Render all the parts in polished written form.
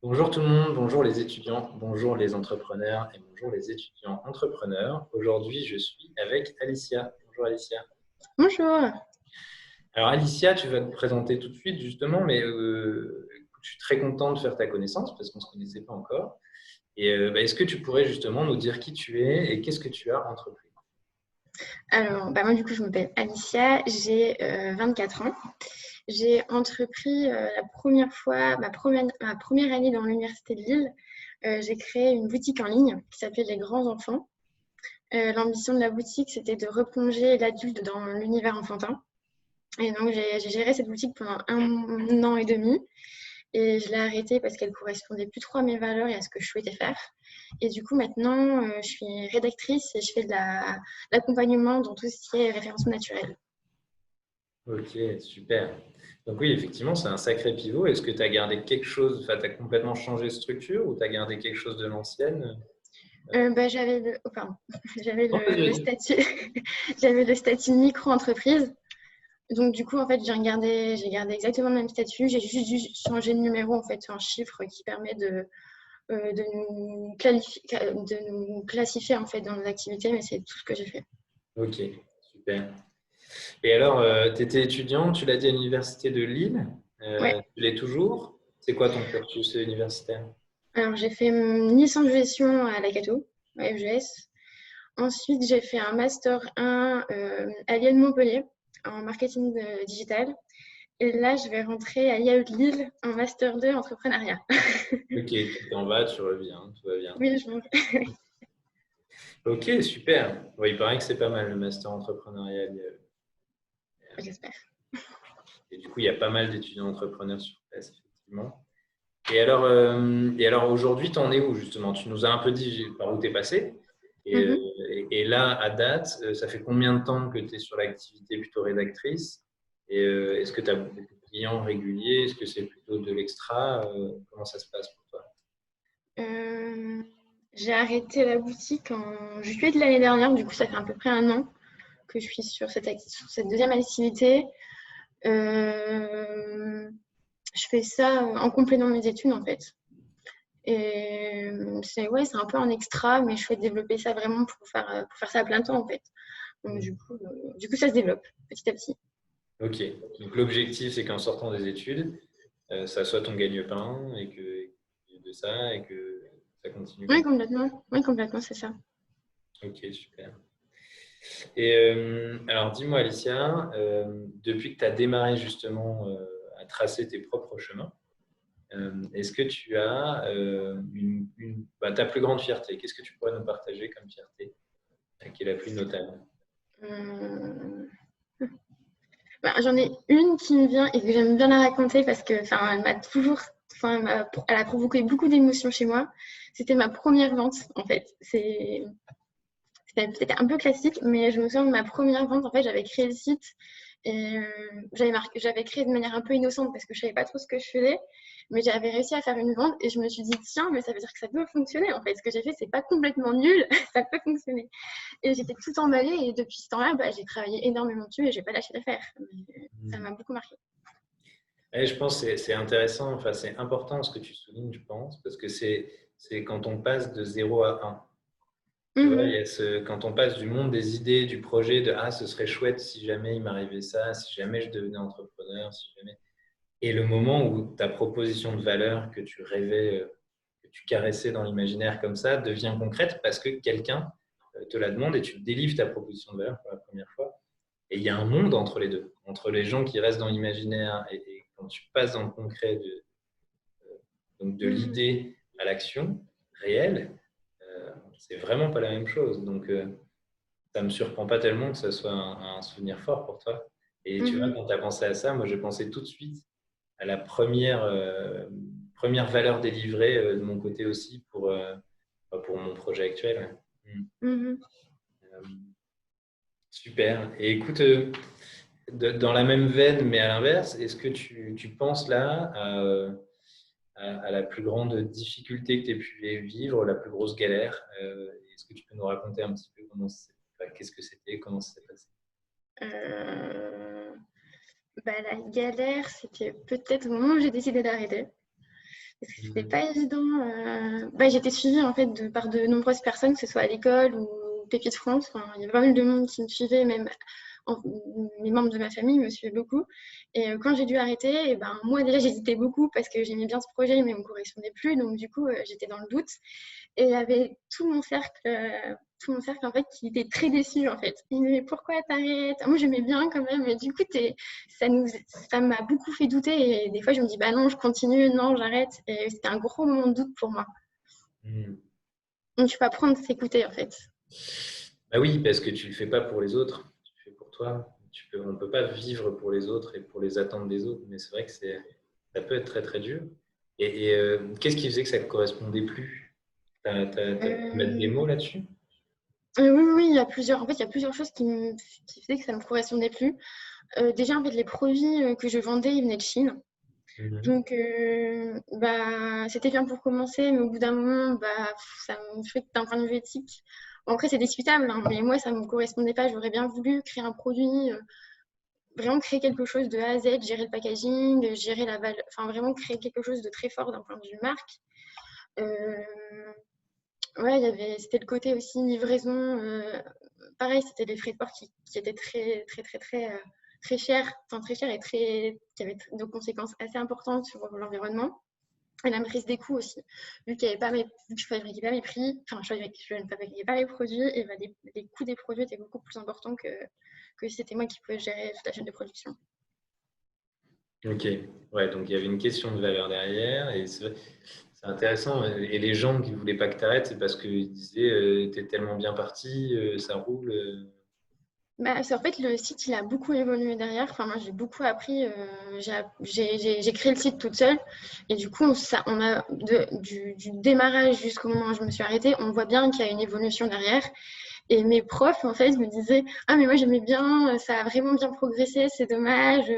Bonjour tout le monde, bonjour les étudiants, bonjour les entrepreneurs et bonjour les étudiants entrepreneurs. Aujourd'hui, je suis avec Alicia. Bonjour Alicia. Bonjour. Alors Alicia, tu vas te présenter tout de suite justement, mais écoute, je suis très content de faire ta connaissance parce qu'on ne se connaissait pas encore. Et est-ce que tu pourrais justement nous dire qui tu es et qu'est-ce que tu as entrepris? Alors, moi, du coup, je m'appelle Alicia, j'ai 24 ans. J'ai entrepris la première fois, ma première année dans l'université de Lille. J'ai créé une boutique en ligne qui s'appelait Les Grands Enfants. L'ambition de la boutique, c'était de replonger l'adulte dans l'univers enfantin. Et donc, j'ai géré cette boutique pendant un an et demi. Et je l'ai arrêtée parce qu'elle correspondait plus trop à mes valeurs et à ce que je souhaitais faire. Et du coup, maintenant, je suis rédactrice et je fais de l'accompagnement dans tout ce qui est référencement naturel. Ok, super. Donc oui, effectivement, c'est un sacré pivot. Est-ce que tu as gardé quelque chose, enfin, tu as complètement changé de structure ou tu as gardé quelque chose de l'ancienne? J'avais oh, pardon, j'avais Non, vas-y, le vas-y. statut, j'avais le statut micro-entreprise. Donc, du coup, en fait, j'ai gardé exactement le même statut. J'ai juste dû changer de numéro, en fait, un chiffre qui permet de nous classifier, en fait, dans nos activités, mais c'est tout ce que j'ai fait. Ok, super. Et alors, tu étais étudiant, tu l'as dit à l'université de Lille. Ouais. Tu l'es toujours. C'est quoi ton cursus universitaire? Alors, j'ai fait une licence de gestion à la Cato, à FGS. Ensuite, j'ai fait un master 1 à l'IA de Montpellier en marketing digital. Et là, je vais rentrer à l'IAE de Lille en master 2 entrepreneuriat. Ok, tu t'en vas, tu reviens, tout va bien. Oui, Ok, super. Oui, il paraît que c'est pas mal le master entrepreneurial. j'espère. Et du coup, il y a pas mal d'étudiants entrepreneurs sur place, effectivement. Et alors aujourd'hui, tu en es où justement? Tu nous as un peu dit par où tu es passé. Et, euh, Mhm. et là, à date, ça fait combien de temps que tu es sur l'activité plutôt rédactrice? Et est-ce que tu as beaucoup de clients réguliers? Est-ce que c'est plutôt de l'extra? Comment ça se passe pour toi? Euh, j'ai arrêté la boutique en juillet de l'année dernière. Du coup, ça fait à peu près un an que je suis sur cette deuxième activité. Euh, je fais ça en complément de mes études, en fait. Et c'est un peu un extra, mais je souhaite développer ça vraiment pour faire ça à plein temps, en fait. Donc, du coup, ça se développe petit à petit. Ok, donc l'objectif, c'est qu'en sortant des études, ça soit ton gagne-pain et que de ça et que ça continue comme Oui, ça. complètement. Oui, complètement, c'est ça. Ok, super. Et alors, dis-moi, Alicia, depuis que tu as démarré justement à tracer tes propres chemins, est-ce que tu as ta plus grande fierté? Qu'est-ce que tu pourrais nous partager comme fierté, qui est la plus notable? Euh, j'en ai une qui me vient et que j'aime bien la raconter parce que, elle m'a toujours, elle a provoqué beaucoup d'émotions chez moi. C'était ma première vente, en fait. C'était peut-être un peu classique, mais je me souviens de ma première vente. En fait, j'avais créé le site et j'avais créé de manière un peu innocente parce que je savais pas trop ce que je faisais. Mais j'avais réussi à faire une vente et je me suis dit, tiens, mais ça veut dire que ça peut fonctionner. En fait, ce que j'ai fait, c'est pas complètement nul, ça peut fonctionner. Et j'étais tout emballée et depuis ce temps-là, j'ai travaillé énormément dessus et j'ai pas lâché l'affaire. Mais ça m'a beaucoup marqué. Et je pense que c'est intéressant, enfin, c'est important ce que tu soulignes, je pense, parce que c'est quand on passe de 0 à 1. Tu vois, il y Mhm. a quand on passe du monde des idées, du projet, de ah, ce serait chouette si jamais il m'arrivait ça, si jamais je devenais entrepreneur, si jamais. Et le moment où ta proposition de valeur que tu rêvais, que tu caressais dans l'imaginaire comme ça, devient concrète parce que quelqu'un te la demande et tu délivres ta proposition de valeur pour la première fois. Et il y a un monde entre les deux, entre les gens qui restent dans l'imaginaire et quand tu passes dans le concret donc de Mhm. l'idée à l'action réelle, c'est vraiment pas la même chose. Donc, ça me surprend pas tellement que ce soit un souvenir fort pour toi. Et tu vois, Mhm. quand tu as pensé à ça, moi, j'ai pensé tout de suite à la première valeur délivrée de mon côté aussi pour mon projet actuel. Ouais. Mhm. Euh, Super. Et écoute, dans la même veine, mais à l'inverse, est-ce que tu penses là à la plus grande difficulté que tu aies pu vivre, la plus grosse galère? Est-ce que tu peux nous raconter un petit peu qu'est-ce que c'était, comment ça s'est passé? Euh, la galère, c'était peut-être au moment où j'ai décidé d'arrêter. parce que c'était pas évident. J'étais suivie en fait par de nombreuses personnes, que ce soit à l'école ou Pépite France. Enfin, il y avait pas mal de monde qui me suivait, même les membres de ma famille me suivaient beaucoup. Et quand j'ai dû arrêter, et ben, moi déjà j'hésitais beaucoup parce que j'aimais bien ce projet, mais il ne me correspondait plus. Donc du coup, j'étais dans le doute. Et il y avait tout mon cercle en fait qui était très déçu en fait. Il me disait pourquoi t'arrêtes? Moi j'aimais bien quand même, mais du coup ça m'a beaucoup fait douter et des fois je me dis bah non je continue, non j'arrête et c'était un gros moment de doute pour moi. Mm. Donc tu peux apprendre à s'écouter en fait. Bah oui, parce que tu ne le fais pas pour les autres, tu le fais pour toi. On ne peut pas vivre pour les autres et pour les attentes des autres, mais c'est vrai que ça peut être très très dur. Qu'est-ce qui faisait que ça ne te correspondait plus? T'as pu mettre des Euh, mots là-dessus? oui, il y a plusieurs choses qui faisaient que ça me correspondait plus. Déjà en fait les produits que je vendais ils venaient de Chine. Mhm. Donc, c'était bien pour commencer, mais au bout d'un moment, ça me fait d'un point de vue éthique. Bon, après, c'est discutable, hein, mais moi, ça ne me correspondait pas. J'aurais bien voulu créer un produit, vraiment créer quelque chose de A à Z, gérer le packaging, gérer la valeur, enfin, vraiment créer quelque chose de très fort d'un point de vue marque. Euh, ouais, c'était le côté aussi livraison. Pareil, c'était les frais de port qui étaient très, très, très, très, très chers, enfin, très chers et qui avaient de conséquences assez importantes sur l'environnement. Et la maîtrise des coûts aussi. Vu qu'il y avait pas vu que je ne fabriquais pas mes prix, enfin, je ne fabriquais pas les produits, et les coûts des produits étaient beaucoup plus importants que si c'était moi qui pouvais gérer toute la chaîne de production. Ok, ouais, donc il y avait une question de valeur derrière, et c'est intéressant. Et les gens qui ne voulaient pas que tu arrêtes, c'est parce qu'ils disaient t'es tellement bien parti, ça roule. En fait, le site, il a beaucoup évolué derrière. Enfin, moi, j'ai beaucoup appris. J'ai créé le site toute seule. Et du coup, on a du démarrage jusqu'au moment où je me suis arrêtée, on voit bien qu'il y a une évolution derrière. Et mes profs, en fait, me disaient ah, mais moi, j'aimais bien, ça a vraiment bien progressé, c'est dommage.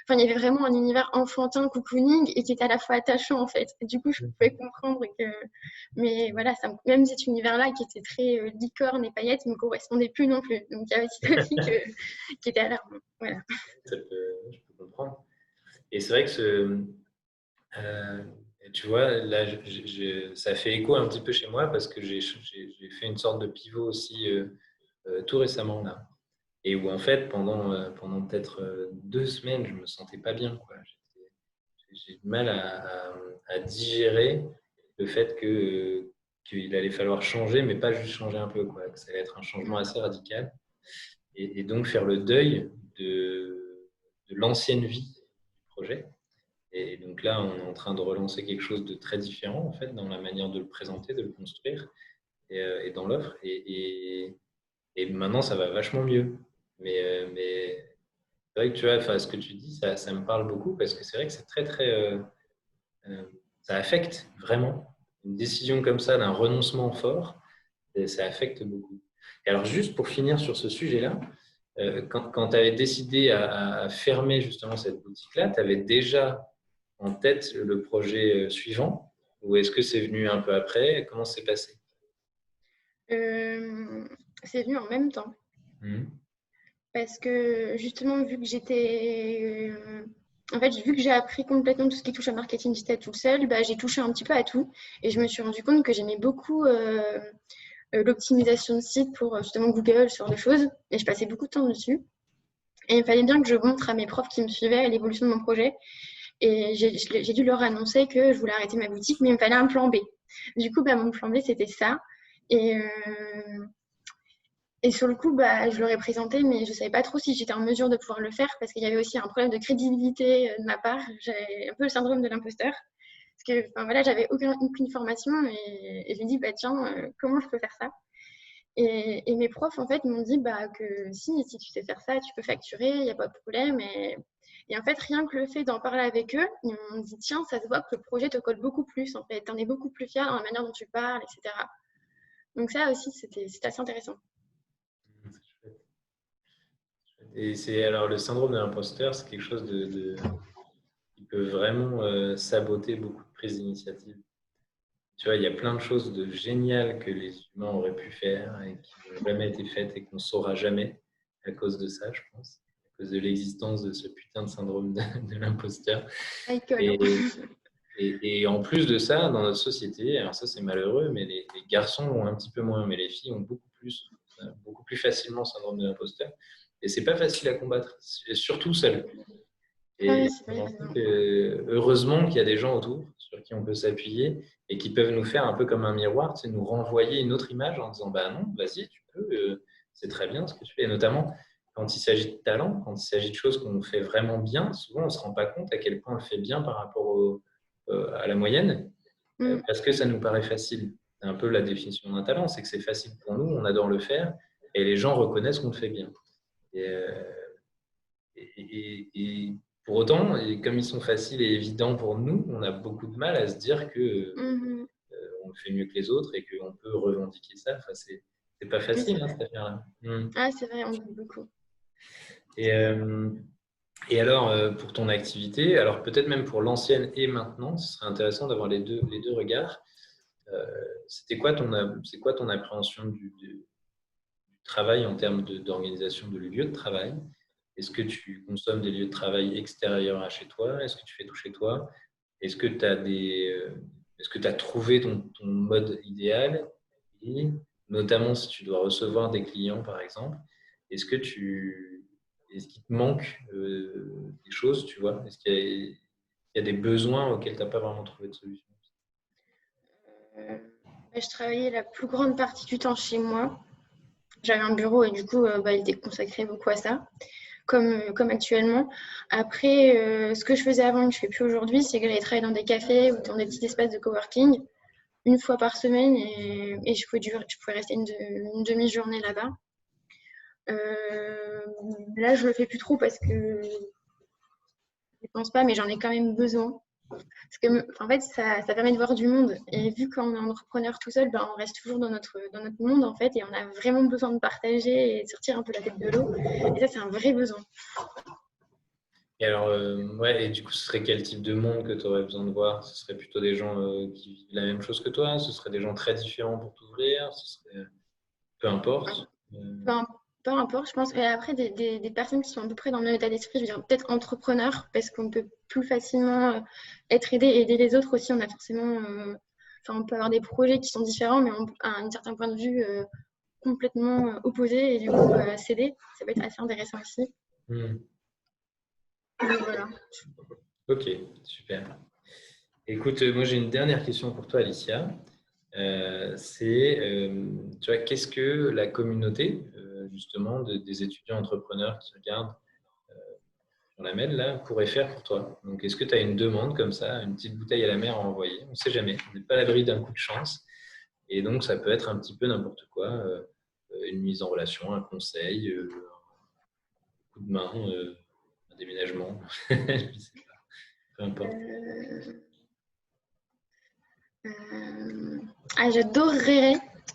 Enfin, il y avait vraiment un univers enfantin, cocooning, et qui était à la fois attachant, en fait. Et du coup, je pouvais comprendre que. Mais voilà, même cet univers-là, qui était très licorne et paillettes, ne me correspondait plus non plus. Donc, il y avait ça aussi qui était alarmant. Voilà. Je peux comprendre. Et c'est vrai que euh, tu vois, là, ça fait écho un petit peu chez moi parce que j'ai fait une sorte de pivot aussi tout récemment là. Et où en fait, pendant peut-être 2 semaines, je me sentais pas bien, quoi. J'ai du mal à digérer le fait qu'il allait falloir changer, mais pas juste changer un peu, quoi. Que ça allait être un changement assez radical. Et donc faire le deuil de l'ancienne vie du projet. Et donc là, on est en train de relancer quelque chose de très différent, en fait, dans la manière de le présenter, de le construire et dans l'offre. Et maintenant, ça va vachement mieux. Mais c'est vrai que tu vois, enfin, ce que tu dis, ça me parle beaucoup parce que c'est vrai que c'est très, très. Euh, ça affecte vraiment une décision comme ça, d'un renoncement fort, et ça affecte beaucoup. Et alors, juste pour finir sur ce sujet-là, quand tu avais décidé à fermer justement cette boutique-là, tu avais déjà en tête le projet suivant ou est-ce que c'est venu un peu après? Comment c'est passé? Euh, c'est venu en même temps. Mhm. Parce que justement, en fait, vu que j'ai appris complètement tout ce qui touche à marketing digital toute seule, j'ai touché un petit peu à tout. Et je me suis rendu compte que j'aimais beaucoup l'optimisation de site pour justement Google, ce genre de choses. Et je passais beaucoup de temps dessus. Et il fallait bien que je montre à mes profs qui me suivaient l'évolution de mon projet. Et j'ai dû leur annoncer que je voulais arrêter ma boutique, mais il me fallait un plan B. Du coup, mon plan B, c'était ça. Et, et sur le coup, je l'aurais présenté, mais je ne savais pas trop si j'étais en mesure de pouvoir le faire parce qu'il y avait aussi un problème de crédibilité de ma part. J'avais un peu le syndrome de l'imposteur. Parce que enfin, voilà, j'avais aucune formation et je me dis, tiens, comment je peux faire ça? Et mes profs, en fait, m'ont dit que si tu sais faire ça, tu peux facturer, il n'y a pas de problème. Et en fait, rien que le fait d'en parler avec eux, ils m'ont dit, tiens, ça se voit que le projet te colle beaucoup plus, en fait. Tu en es beaucoup plus fier dans la manière dont tu parles, etc. Donc ça aussi, c'était assez intéressant. Et c'est alors le syndrome de l'imposteur, c'est quelque chose qui peut vraiment saboter beaucoup de prises d'initiative. Tu vois, il y a plein de choses de géniales que les humains auraient pu faire et qui n'ont jamais été faites et qu'on ne saura jamais à cause de ça, je pense, à cause de l'existence de ce putain de syndrome de l'imposteur. Ça y colle, Et, hein. Et en plus de ça, dans notre société, alors ça c'est malheureux, mais les garçons ont un petit peu moins, mais les filles ont beaucoup plus facilement le syndrome de l'imposteur. Et c'est pas facile à combattre, surtout seul. Ah oui, Et c'est vrai. heureusement qu'il y a des gens autour sur qui on peut s'appuyer et qui peuvent nous faire un peu comme un miroir, tu sais, nous renvoyer une autre image en disant bah non, vas-y, tu peux, c'est très bien ce que tu fais. Et notamment quand il s'agit de talent, quand il s'agit de choses qu'on fait vraiment bien, souvent on ne se rend pas compte à quel point on le fait bien par rapport à la moyenne, Mm. parce que ça nous paraît facile. C'est un peu la définition d'un talent, c'est que c'est facile pour nous, on adore le faire et les gens reconnaissent qu'on le fait bien. Et, et pour autant, et comme ils sont faciles et évidents pour nous, on a beaucoup de mal à se dire que Mhm. on le fait mieux que les autres et qu'on peut revendiquer ça. Enfin, c'est pas Oui, c'est facile, hein, vrai. cette affaire-là. Mm. Ah, c'est vrai, on dit beaucoup. Et, euh, et alors, pour ton activité, alors peut-être même pour l'ancienne et maintenant, ce serait intéressant d'avoir les deux regards. Euh, c'est quoi ton appréhension du travail en termes d'organisation de lieux de travail? Est-ce que tu consommes des lieux de travail extérieurs à chez toi? Est-ce que tu fais tout chez toi? Est-ce que tu as est-ce que tu as trouvé ton mode idéal? Et notamment si tu dois recevoir des clients, par exemple, est-ce que est-ce qu'il te manque des choses, tu vois? Il y a des besoins auxquels tu n'as pas vraiment trouvé de solution? Euh, je travaillais la plus grande partie du temps chez moi. J'avais un bureau et du coup, bah, il était consacré beaucoup à ça, comme actuellement. Après, ce que je faisais avant et que je ne fais plus aujourd'hui, c'est que j'allais travailler dans des cafés ou dans des petits espaces de coworking une fois par semaine et je pouvais rester une demi-journée là-bas. Euh, Là, je le fais plus trop parce que je pense pas, mais j'en ai quand même besoin. Parce que, en fait, ça permet de voir du monde. Et vu qu'on est entrepreneur tout seul, ben, on reste toujours dans notre monde, en fait, et on a vraiment besoin de partager et de sortir un peu la tête de l'eau. Et ça, c'est un vrai besoin. Et alors, ouais, et du coup, ce serait quel type de monde que tu aurais besoin de voir? Ce serait plutôt des gens qui vivent la même chose que toi? Ce serait des gens très différents pour t'ouvrir? Ce serait... Peu importe. Peu, peu importe, je pense. Et après, des personnes qui sont à peu près dans le même état d'esprit, je veux dire, peut-être entrepreneurs, parce qu'on peut plus facilement être aidé et aider les autres aussi. On a forcément. Enfin, on peut avoir des projets qui sont différents, mais à un certain point de vue complètement opposé et du coup s'aider. Ça peut être assez intéressant aussi. Hmm. Donc, voilà. Ok, super. Écoute, moi j'ai une dernière question pour toi, Alicia. Tu vois, qu'est-ce que la communauté, justement, des étudiants entrepreneurs qui regardent sur la mail, là, pourrait faire pour toi? Donc, est-ce que tu as une demande comme ça, une petite bouteille à la mer à envoyer? On ne sait jamais, on n'est pas à l'abri d'un coup de chance. Et donc, ça peut être un petit peu n'importe quoi, une mise en relation, un conseil, un coup de main, un déménagement, je sais pas, peu importe. Euh, euh, Ah, j'adorerais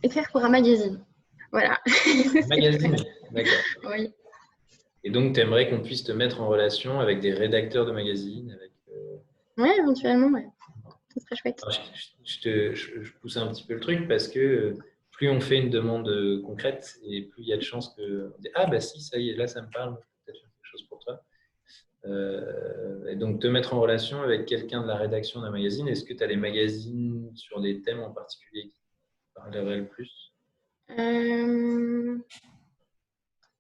écrire pour un magazine. Voilà. Un magazine, d'accord. Oui. Et donc, tu aimerais qu'on puisse te mettre en relation avec des rédacteurs de magazines, avec, Ouais, éventuellement, ouais. Ce serait chouette. alors, je pousse un petit peu le truc parce que plus on fait une demande concrète et plus il y a de chances que on dit, ah bah si, ça y est, là ça me parle, je peux peut-être faire quelque chose pour toi. Et donc te mettre en relation avec quelqu'un de la rédaction d'un magazine, est-ce que tu as des magazines sur des thèmes en particulier qui te parleraient le plus? Euh,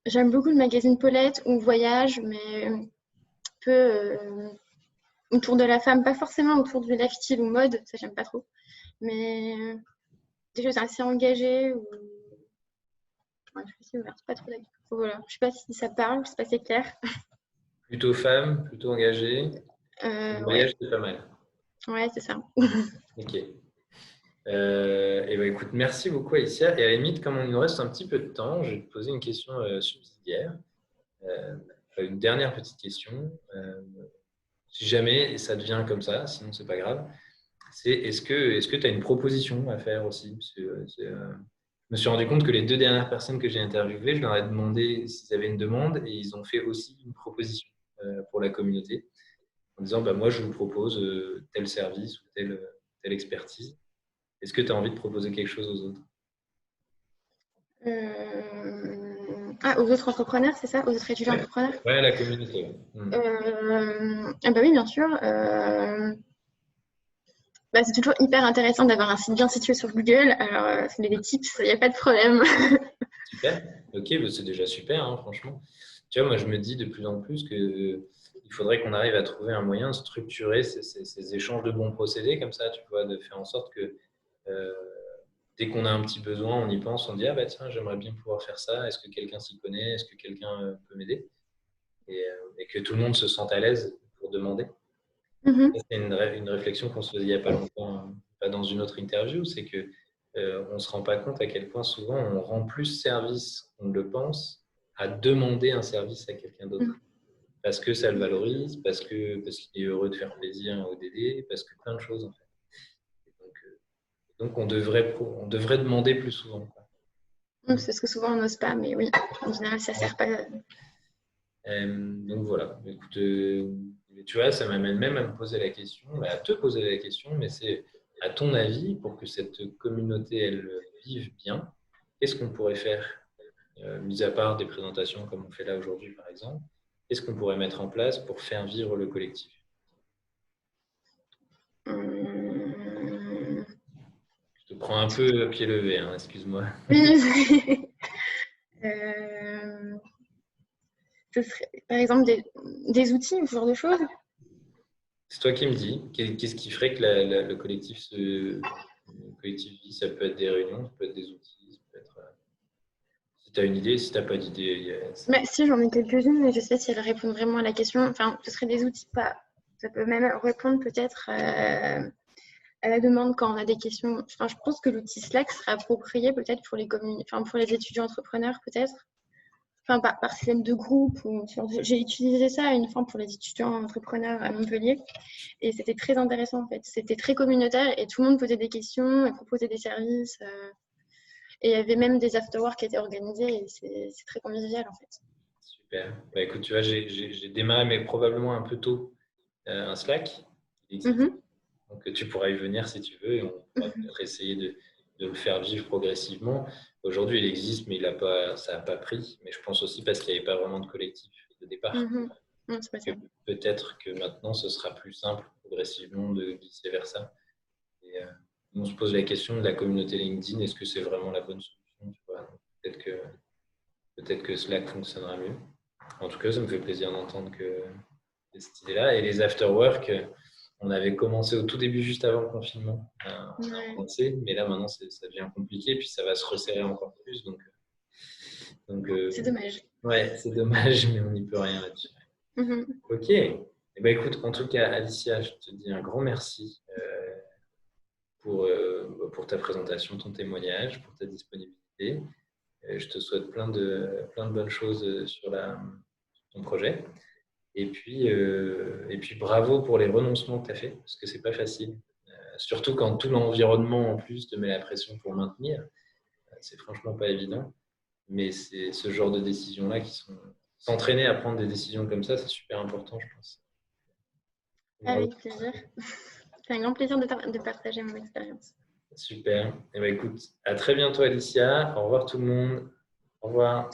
J'aime beaucoup le magazine Paulette ou Voyage, mais un peu autour de la femme, pas forcément autour du lifestyle ou mode, ça j'aime pas trop, mais des choses assez engagées ou ouais, je suis ouverte, pas trop d'accord. Voilà, je sais pas si ça parle, je sais pas si c'est clair. Plutôt femme, plutôt engagée. Le Ouais, voyage, c'est pas mal. ouais, c'est ça. Ok. Et ben, écoute, merci beaucoup Alicia. Et à la limite, comme il nous reste un petit peu de temps, je vais te poser une question subsidiaire. Euh, une dernière petite question. Si jamais ça devient comme ça, sinon c'est pas grave, c'est est-ce que tu as une proposition à faire aussi? Parce que, je me suis rendu compte que les deux dernières personnes que j'ai interviewées, je leur ai demandé s'ils avaient une demande et ils ont fait aussi une proposition pour la communauté en disant bah, moi je vous propose tel service ou telle expertise. Est-ce que tu as envie de proposer quelque chose aux autres? Ah, aux autres entrepreneurs, c'est ça? Aux autres étudiants Ouais, entrepreneurs? ouais, la communauté. Ouais. Ah bah oui, bien sûr. Bah, c'est toujours hyper intéressant d'avoir un site bien situé sur Google. Alors, si vous avez des tips, il n'y a pas de problème. Super. Ok, bah, c'est déjà super, hein, franchement. Tu vois, moi, je me dis de plus en plus que il faudrait qu'on arrive à trouver un moyen de structurer ces échanges de bons procédés comme ça, tu vois, de faire en sorte que euh, dès qu'on a un petit besoin, on y pense, on dit ah bah tiens, j'aimerais bien pouvoir faire ça. Est-ce que quelqu'un s'y connaît? Est-ce que quelqu'un peut m'aider? Et que tout le monde se sente à l'aise pour demander. Mhm. C'est une réflexion qu'on se faisait il n'y a pas longtemps, pas dans une autre interview, c'est que on ne se rend pas compte à quel point souvent on rend plus service qu'on ne le pense à demander un service à quelqu'un d'autre. Parce que ça le valorise, parce qu'il est heureux de faire plaisir au DD, parce que plein de choses en fait. Donc on devrait demander plus souvent, quoi. C'est parce que souvent on n'ose pas, mais oui, en général ça sert pas. Donc voilà, écoute, tu vois, ça m'amène même à me poser la question, à te poser la question, mais c'est à ton avis, pour que cette communauté, elle vive bien, qu'est-ce qu'on pourrait faire, mis à part des présentations comme on fait là aujourd'hui par exemple, qu'est-ce qu'on pourrait mettre en place pour faire vivre le collectif? Hum, Je te prends un peu à pied levé, hein, excuse-moi. Oui, euh, ce serait par exemple des outils ou ce genre de choses. C'est toi qui me dis, qu'est-ce qui ferait que le collectif vit? Ça peut être des réunions, ça peut être des outils, ça peut être, si tu as une idée, si tu n'as pas d'idée, Bah, si j'en ai quelques-unes, mais je sais si elles répondent vraiment à la question. Enfin, ce serait des outils pas. Ça peut même répondre peut-être à la demande quand on a des questions. Enfin, je pense que l'outil Slack serait approprié peut-être pour les enfin, pour les étudiants entrepreneurs peut-être. Enfin, par système de groupe. J'ai utilisé ça une fois pour les étudiants entrepreneurs à Montpellier et c'était très intéressant en fait. C'était très communautaire et tout le monde posait des questions et proposait des services. Et il y avait même des afterworks qui étaient organisés et c'est très convivial en fait. super. Bah, écoute, tu vois, j'ai démarré, mais probablement un peu tôt, un Slack. Il existe. Mhm. Donc, tu pourras y venir si tu veux et on pourra Mhm. peut-être essayer de le faire vivre progressivement. Aujourd'hui, il existe, mais ça n'a pas pris. Mais je pense aussi parce qu'il n'y avait pas vraiment de collectif de départ. Mhm. Non, c'est Que possible. peut-être que maintenant, ce sera plus simple progressivement de glisser vers ça. Et on se pose la question de la communauté LinkedIn, est-ce que c'est vraiment la bonne solution, tu vois? Peut-être que Slack fonctionnera mieux. En tout cas, ça me fait plaisir d'entendre que cette idée-là. Et les after-work, on avait commencé au tout début, juste avant le confinement, à Ouais. penser, mais là maintenant, ça devient compliqué, puis ça va se resserrer encore plus. Donc C'est dommage. ouais, c'est dommage, mais on n'y peut rien là-dessus. Mhm. Ok. Eh ben, écoute, en tout cas, Alicia, je te dis un grand merci pour ta présentation, ton témoignage, pour ta disponibilité. Je te souhaite plein de bonnes choses sur ton projet. Et puis bravo pour les renoncements que tu as fait, parce que c'est pas facile. Surtout quand tout l'environnement en plus te met la pression pour maintenir. C'est franchement pas évident. Mais c'est ce genre de décisions-là qui sont. S'entraîner à prendre des décisions comme ça, c'est super important, je pense. Bravo. Avec plaisir. C'est un grand plaisir de partager mon expérience. Super. Et ben écoute, à très bientôt, Alicia. Au revoir tout le monde. Au revoir.